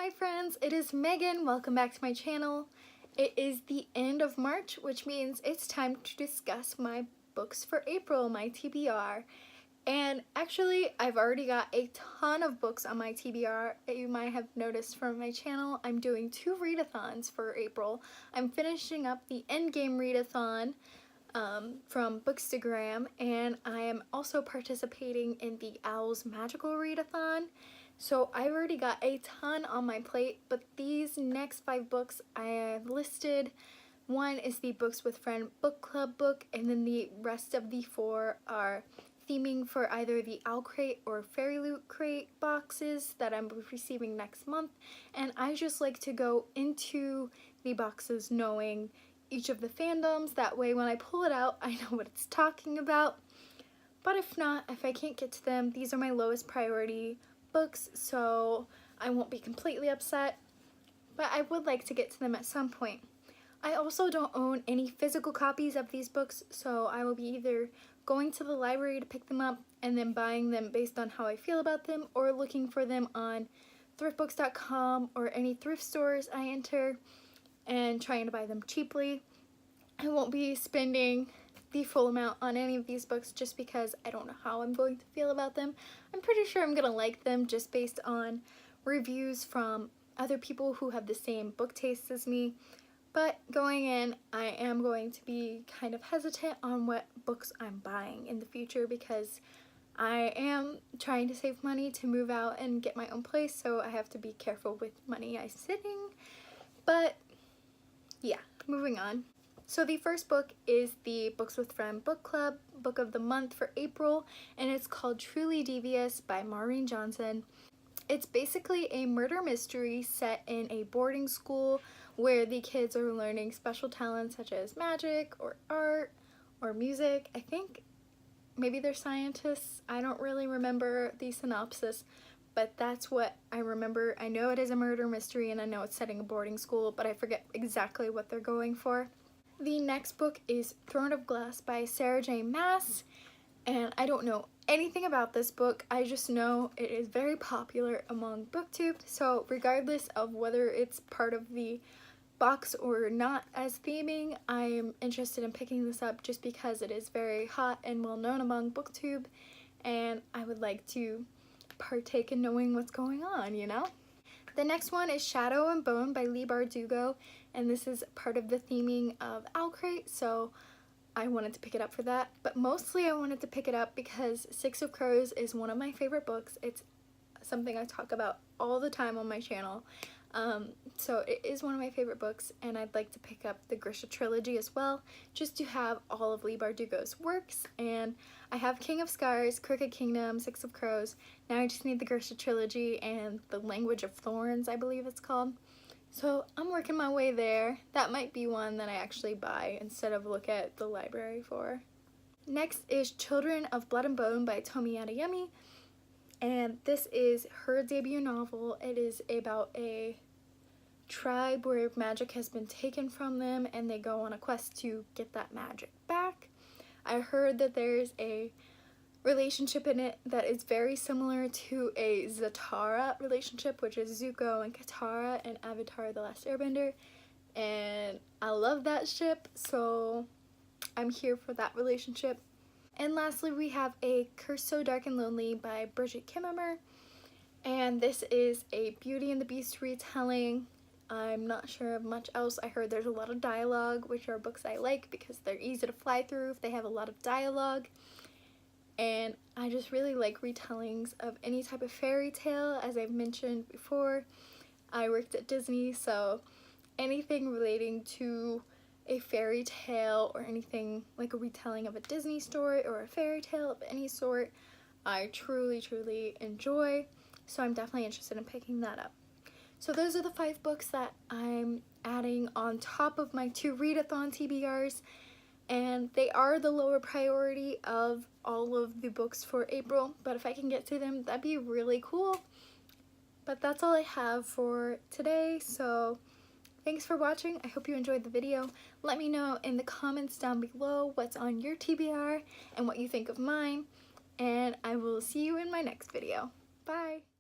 Hi friends, it is Megan. Welcome back to my channel. It is the end of March, which means it's time to discuss my books for April, my TBR. And actually, I've already got a ton of books on my TBR. You might have noticed from my channel, I'm doing 2 readathons for April. I'm finishing up the Endgame readathon from Bookstagram, and I am also participating in the Owl's Magical readathon. So I've already got a ton on my plate, but these next 5 books I have listed. One is the Books with Friend book club book, and then the rest of the 4 are theming for either the Owl Crate or Fairy Loot Crate boxes that I'm receiving next month. And I just like to go into the boxes knowing each of the fandoms. That way when I pull it out, I know what it's talking about. But if not, if I can't get to them, these are my lowest priority books, so I won't be completely upset, but I would like to get to them at some point. I also don't own any physical copies of these books, so I will be either going to the library to pick them up and then buying them based on how I feel about them, or looking for them on thriftbooks.com or any thrift stores I enter and trying to buy them cheaply. I won't be spending the full amount on any of these books just because I don't know how I'm going to feel about them. I'm pretty sure I'm gonna like them just based on reviews from other people who have the same book tastes as me. But going in, I am going to be kind of hesitant on what books I'm buying in the future because I am trying to save money to move out and get my own place, so I have to be careful with money I'm saving. But yeah, moving on. So the first book is the Books with Friend book club book of the month for April, and it's called Truly Devious by Maureen Johnson. It's basically a murder mystery set in a boarding school where the kids are learning special talents such as magic or art or music. I think maybe they're scientists. I don't really remember the synopsis, but that's what I remember. I know it is a murder mystery and I know it's setting a boarding school, but I forget exactly what they're going for. The next book is Throne of Glass by Sarah J. Maas, and I don't know anything about this book. I just know it is very popular among booktube, so regardless of whether it's part of the box or not as theming, I am interested in picking this up just because it is very hot and well known among booktube, and I would like to partake in knowing what's going on, you know? The next one is Shadow and Bone by Leigh Bardugo, and this is part of the theming of Owl Crate, so I wanted to pick it up for that. But mostly I wanted to pick it up because Six of Crows is one of my favorite books. It's something I talk about all the time on my channel. So it is one of my favorite books, and I'd like to pick up the Grisha Trilogy as well, just to have all of Leigh Bardugo's works. And I have King of Scars, Crooked Kingdom, Six of Crows. Now I just need the Grisha Trilogy and the Language of Thorns, I believe it's called. So I'm working my way there. That might be one that I actually buy instead of look at the library for. Next is Children of Blood and Bone by Tomi Adeyemi, and this is her debut novel. It is about a tribe where magic has been taken from them and they go on a quest to get that magic back. I heard that there's a relationship in it that is very similar to a Zatara relationship, which is Zuko and Katara in Avatar: The Last Airbender, and I love that ship, so I'm here for that relationship. And lastly, we have a Curse So Dark and Lonely by Brigid Kemmerer, and this is a Beauty and the Beast retelling. I'm not sure of much else. I heard there's a lot of dialogue, which are books I like because they're easy to fly through if they have a lot of dialogue. And I just really like retellings of any type of fairy tale. As I've mentioned before, I worked at Disney, so anything relating to a fairy tale or anything like a retelling of a Disney story or a fairy tale of any sort, I truly enjoy. So I'm definitely interested in picking that up. So those are the 5 books that I'm adding on top of my 2 readathon TBRs, and they are the lower priority of all of the books for April, but if I can get to them, that'd be really cool. But that's all I have for today, so thanks for watching. I hope you enjoyed the video. Let me know in the comments down below what's on your TBR and what you think of mine, and I will see you in my next video. Bye!